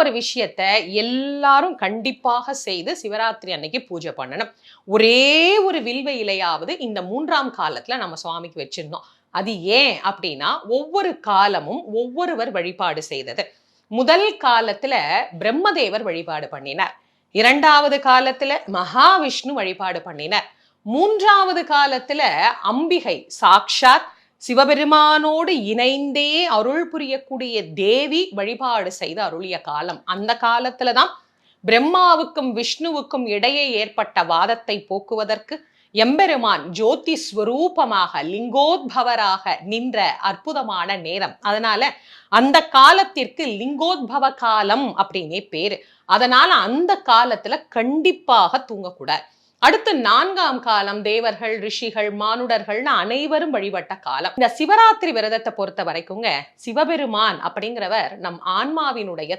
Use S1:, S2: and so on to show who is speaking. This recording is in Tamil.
S1: ஒரு விஷயத்த எல்லாரும் கண்டிப்பாக செய்து சிவராத்திரி அன்னைக்கு பூஜை பண்ணணும். ஒரே ஒரு வில்வ இலையாவது இந்த 3ஆம் காலத்துல நம்ம சுவாமிக்கு வச்சிருந்தோம். அது ஏன் அப்படின்னா, ஒவ்வொரு காலமும் ஒவ்வொருவர் வழிபாடு செய்தது. முதல் காலத்துல பிரம்மதேவர் வழிபாடு பண்ணினார். 2வது காலத்துல மகாவிஷ்ணு வழிபாடு பண்ணினார். 3வது காலத்துல அம்பிகை சாக்ஷாத் சிவபெருமானோடு இணைந்தே அருள் புரியக்கூடிய தேவி வழிபாடு செய்து அருளிய காலம். அந்த காலத்துலதான் பிரம்மாவுக்கும் விஷ்ணுவுக்கும் இடையே ஏற்பட்ட வாதத்தை போக்குவதற்கு எம்பெருமான் ஜோதி ஸ்வரூபமாக லிங்கோத்பவராக நின்ற அற்புதமான நேரம். அதனால அந்த காலத்திற்கு லிங்கோத்பவ காலம் அப்படின்னே பேரு. அதனால அந்த காலத்துல கண்டிப்பாக தூங்கக்கூடாது. அடுத்து 4ஆம் காலம் தேவர்கள், ரிஷிகள், மானுடர்கள்னு அனைவரும் வழிபட்ட காலம். இந்த சிவராத்திரி விரதத்தை பொறுத்த வரைக்குங்க, சிவபெருமான் அப்படிங்கிறவர் நம் ஆன்மாவினுடைய